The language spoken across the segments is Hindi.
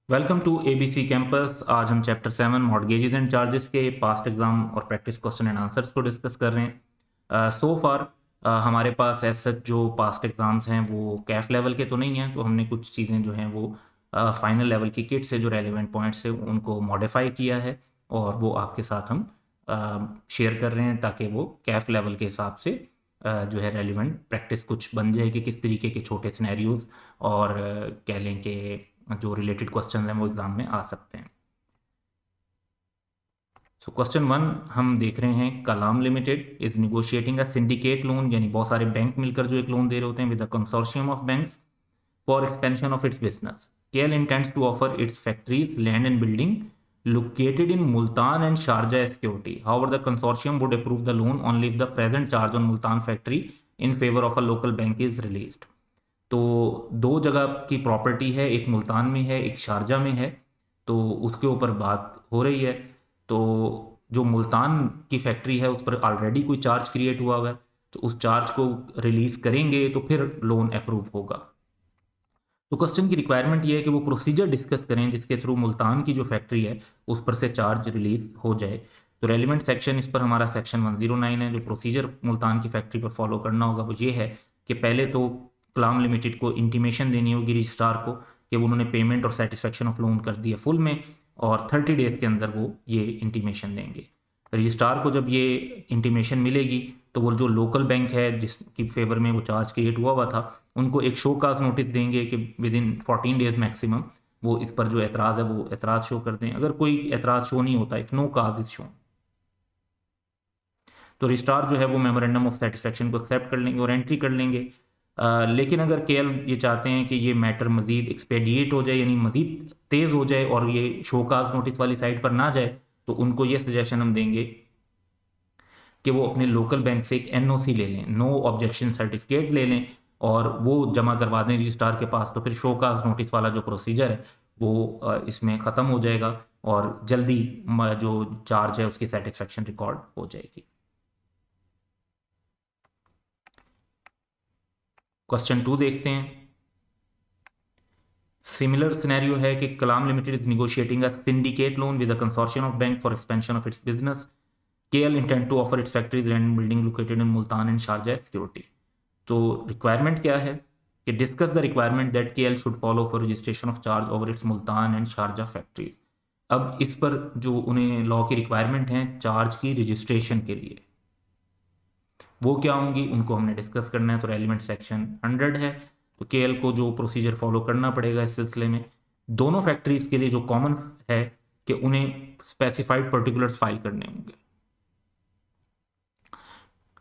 Welcome to ABC campus. आज हम चैप्टर 7 मॉर्गेजेस एंड चार्जेस के पास्ट एग्जाम और प्रैक्टिस क्वेश्चन एंड आंसर्स को डिस्कस कर रहे हैं। सो फार हमारे पास ऐसे जो पास्ट एग्जाम्स हैं वो कैफ लेवल के तो नहीं हैं, तो हमने कुछ चीज़ें जो हैं वो फाइनल लेवल की किट से जो रेलिवेंट पॉइंट्स है उनको मॉडिफाई किया है और वो आपके साथ हम शेयर कर रहे हैं ताकि वो कैफ लेवल के हिसाब से जो है रेलिवेंट प्रैक्टिस कुछ बन जाए कि किस तरीके के छोटे सिनेरियोज और कह लें कि जो रिलेटेड क्वेश्चन हैं वो एग्जाम में आ सकते हैं। सो क्वेश्चन 1 हम देख रहे हैं, Kalam limited is negotiating a syndicate loan, यानी बहुत सारे बैंक मिलकर जो एक लोन दे रहे होते हैं with a consortium of banks for expansion of its business. KL intends to offer its factories, land and building located in Multan and Sharjah as security. However, the consortium would approve the loan only if the present charge on Multan factory in favor of a local bank is released. तो दो जगह की प्रॉपर्टी है, एक मुल्तान में है एक शारजा में है, तो उसके ऊपर बात हो रही है। तो जो मुल्तान की फैक्ट्री है उस पर ऑलरेडी कोई चार्ज क्रिएट हुआ हुआ है, तो उस चार्ज को रिलीज करेंगे तो फिर लोन अप्रूव होगा। तो क्वेश्चन की रिक्वायरमेंट ये है कि वो प्रोसीजर डिस्कस करें जिसके थ्रू मुल्तान की जो फैक्ट्री है उस पर से चार्ज रिलीज हो जाए। तो रेलिवेंट सेक्शन इस पर हमारा सेक्शन 109 है। जो प्रोसीजर मुल्तान की फैक्ट्री पर फॉलो करना होगा वो ये है कि पहले तो कलाम लिमिटेड को इंटीमेशन देनी होगी रजिस्ट्रार को कि वो उन्होंने पेमेंट और सेटिस्फेक्शन ऑफ लोन कर दिया फुल में, और 30 डेज के अंदर वो ये इंटीमेशन देंगे। रजिस्ट्रार को जब ये इंटीमेशन मिलेगी तो वो जो लोकल बैंक है जिसकी फेवर में वो चार्ज क्रिएट हुआ हुआ था उनको एक शो काज नोटिस देंगे कि विद इन 14 डेज मैक्सिमम वो इस पर जो एतराज़ है वो एतराज़ शो कर दें। अगर कोई एतराज़ शो नहीं होता, if no cause is show, तो रजिस्ट्रार जो है वो मेमोरेंडम ऑफ सेटिस्फेक्शन को एक्सेप्ट कर लेंगे और एंट्री कर लेंगे। लेकिन अगर केएल ये चाहते हैं कि ये मैटर मजीद एक्सपेडिएट हो जाए यानी मजीद तेज़ हो जाए और ये शोकाज नोटिस वाली साइड पर ना जाए, तो उनको ये सजेशन हम देंगे कि वो अपने लोकल बैंक से एक एनओसी ले लें, नो ऑब्जेक्शन सर्टिफिकेट ले लें और वो जमा करवा दें रजिस्ट्रार के पास। तो फिर शोकाज नोटिस वाला जो प्रोसीजर है वो इसमें ख़त्म हो जाएगा और जल्दी जो चार्ज है उसकी सेटिस्फेक्शन रिकॉर्ड हो जाएगी। क्वेश्चन 2 देखते हैं। सिमिलर सिनेरियो है कि Kalam limited is negotiating a syndicate loan with a consortium of bank for expansion of its business. KL intend to offer its factories land building located in Multan and Sharjah security. तो रिक्वायरमेंट क्या है कि discuss the requirement that KL should follow for registration of charge over its Multan and Sharjah factories. अब इस पर जो उन्हें लॉ की रिक्वायरमेंट है चार्ज की रजिस्ट्रेशन के लिए, वो क्या होंगी उनको हमने डिस्कस करना है। तो रेलिवेंट सेक्शन 100 है। तो केएल को जो प्रोसीजर फॉलो करना पड़ेगा इस सिलसिले में, दोनों फैक्ट्रीज के लिए जो कॉमन है कि उन्हें स्पेसिफाइड पर्टिकुलर्स फाइल करने होंगे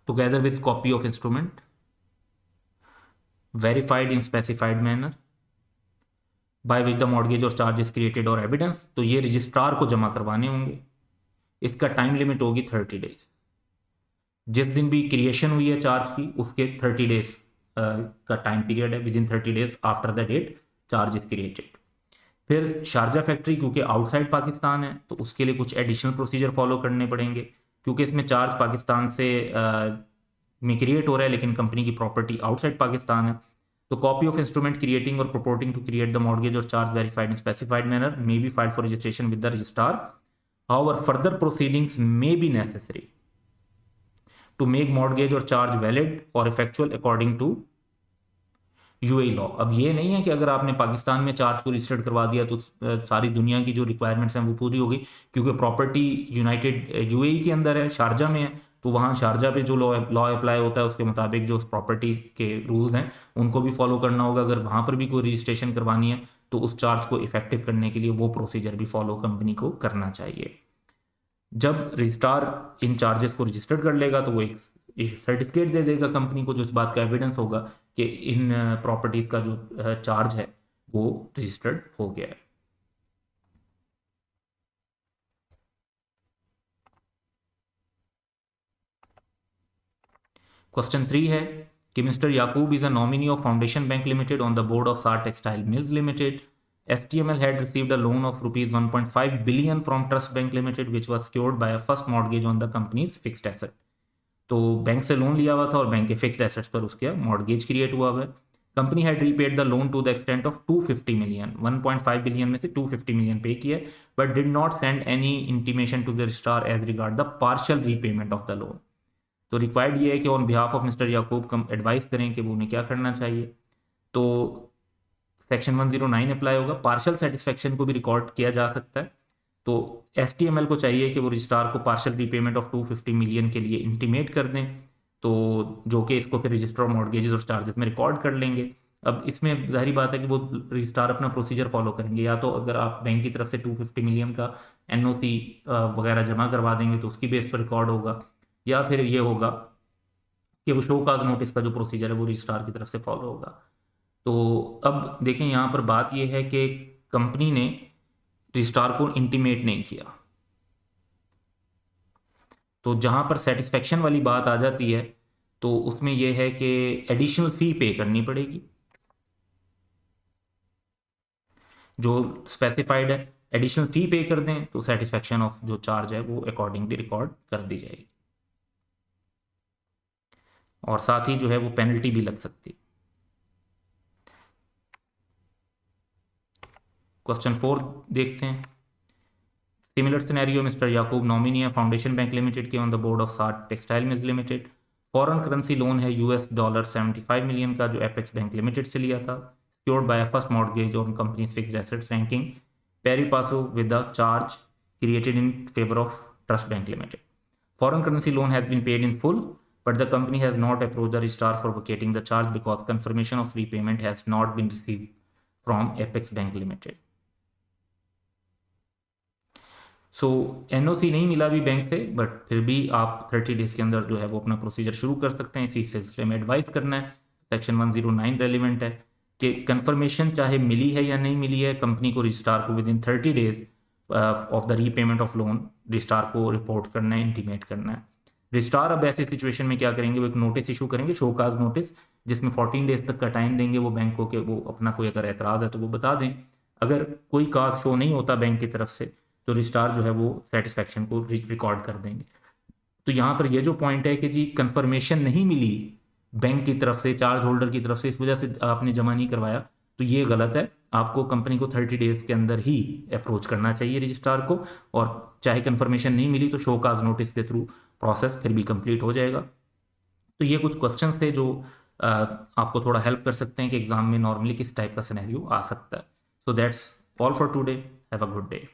together with copy of instrument verified in specified manner by which the mortgage और चार्ज इज क्रिएटेड और एविडेंस। तो ये रजिस्ट्रार को जमा करवाने होंगे। इसका टाइम लिमिट होगी 30 डेज। जिस दिन भी क्रिएशन हुई है चार्ज की उसके 30 डेज का टाइम पीरियड है, within 30 days after the date charge is created. फिर शारजा फैक्ट्री क्योंकि आउटसाइड पाकिस्तान है तो उसके लिए कुछ एडिशनल प्रोसीजर फॉलो करने पड़ेंगे क्योंकि इसमें चार्ज पाकिस्तान से में क्रिएट हो रहा है लेकिन कंपनी की प्रॉपर्टी आउटसाइड पाकिस्तान है। तो कॉपी ऑफ इंस्ट्रूमेंट क्रिएटिंग और purporting to create the mortgage और charge verified in specified manner may be filed for registration with the registrar. However further proceedings may be necessary to make mortgage और चार्ज वैलिड और effectual according to UAE law. अब ये नहीं है कि अगर आपने पाकिस्तान में चार्ज को रजिस्टर्ड करवा दिया तो सारी दुनिया की जो रिक्वायरमेंट्स हैं वो पूरी होगी, क्योंकि प्रॉपर्टी यूनाइटेड यूएई के अंदर है, शारजा में है। तो वहाँ शारजा पे जो लॉ अप्लाई होता है उसके मुताबिक जो उस प्रॉपर्टी के रूल्स हैं उनको भी फॉलो करना होगा। अगर वहाँ पर भी कोई रजिस्ट्रेशन करवानी है तो उस चार्ज को इफेक्टिव करने के लिए वो प्रोसीजर भी फॉलो कंपनी को करना चाहिए। जब रजिस्ट्रार इन चार्जेस को रजिस्टर्ड कर लेगा तो वो एक सर्टिफिकेट दे देगा कंपनी को जो इस बात का एविडेंस होगा कि इन प्रॉपर्टीज का जो चार्ज है वो रजिस्टर्ड हो गया है। क्वेश्चन 3 है कि mister Yakub is a nominee of foundation bank limited on the board of Saar textile mills limited. STML had received a loan of rupees 1.5 billion from Trust Bank Limited which was secured by a first mortgage on the company's fixed asset। तो बैंक से लोन लिया हुआ था और बैंक के फिक्स्ड एसेट्स पर उसका मॉर्गेज क्रिएट हुआ हुआ है। Company had repaid the loan to the extent of 250 million, 1.5 billion में से 250 मिलियन पे किया, but did not send any intimation to the registrar as regard the partial repayment of the loan. तो रिक्वायर्ड ये है कि on behalf of mister Yakub कम एडवाइस करें कि वो उन्हें क्या करना चाहिए। तो सेक्शन 109 अप्लाई होगा। पार्शियल सेटिस्फेक्शन को भी रिकॉर्ड किया जा सकता है। तो STML को चाहिए कि वो रजिस्ट्रार को पार्शियल रीपेमेंट ऑफ 250 मिलियन के लिए इंटीमेट कर दें, तो जो कि इसको फिर रजिस्टर ऑफ मॉर्गेजेस और चार्जेस में रिकॉर्ड कर लेंगे। अब इसमें जाहिर बात है कि वो रजिस्ट्रार अपना प्रोसीजर फॉलो करेंगे, या तो अगर आप बैंक की तरफ से 250 मिलियन का NOC वगैरह जमा करवा देंगे तो उसकी बेस पर रिकॉर्ड होगा, या फिर ये होगा कि वो शो काज नोटिस का जो प्रोसीजर है वो रजिस्ट्रार की तरफ से फॉलो होगा। तो अब देखें यहाँ पर बात यह है कि कंपनी ने रजिस्ट्रार को इंटीमेट नहीं किया, तो जहां पर सेटिस्फेक्शन वाली बात आ जाती है तो उसमें यह है कि एडिशनल फी पे करनी पड़ेगी जो स्पेसिफाइड है। एडिशनल फी पे कर दें तो सेटिस्फेक्शन ऑफ जो चार्ज है वो अकॉर्डिंगली रिकॉर्ड कर दी जाएगी, और साथ ही जो है वो पेनल्टी भी लग सकती है। क्वेश्चन 4 देखते हैं। सिमिलर सिनेरियो, मिस्टर याकूब नॉमिनी है फाउंडेशन बैंक लिमिटेड के ऑन द बोर्ड ऑफ साठ textile mills limited. Foreign currency loan है $75 मिलियन का जो एपेक्स बैंक लिमिटेड से लिया था, secured by a first mortgage on company's fixed assets ranking pari passu with the charge created in favor of Trust Bank Limited. Foreign currency loan has been paid in full, but the company has not approached the registrar for vacating the charge because confirmation of repayment has not been received from Apex Bank Limited. So NOC नहीं मिला भी बैंक से, बट फिर भी आप 30 डेज के अंदर जो है वो अपना प्रोसीजर शुरू कर सकते हैं। इसी सिलसिले में एडवाइस करना है। सेक्शन 109 रेलिवेंट है कि कंफर्मेशन चाहे मिली है या नहीं मिली है, कंपनी को रजिस्ट्रार को with in 30 days of the repayment of loan registrar को रिपोर्ट करना है, इंटीमेट करना है। रजिस्ट्रार अब ऐसी सिचुएशन में क्या करेंगे, वो एक नोटिस इशू करेंगे, शोकाज नोटिस, जिसमें 14 डेज तक का टाइम देंगे वो बैंक को कि वो अपना कोई अगर एतराज़ है तो वो बता दें। अगर कोई काज शो नहीं होता बैंक की तरफ से तो रजिस्ट्रार जो है वो सेटिस्फेक्शन को रिकॉर्ड कर देंगे। तो यहाँ पर ये जो पॉइंट है कि जी कंफर्मेशन नहीं मिली बैंक की तरफ से, चार्ज होल्डर की तरफ से, इस वजह से आपने जमा नहीं करवाया, तो ये गलत है। आपको कंपनी को 30 डेज के अंदर ही अप्रोच करना चाहिए रजिस्ट्रार को, और चाहे कंफर्मेशन नहीं मिली तो शो काज नोटिस के थ्रू प्रोसेस फिर भी कंप्लीट हो जाएगा। तो ये कुछ क्वेश्चन थे जो आपको थोड़ा हेल्प कर सकते हैं कि एग्जाम में नॉर्मली किस टाइप का सिनेरियो आ सकता है। So that's all for today, have a good day.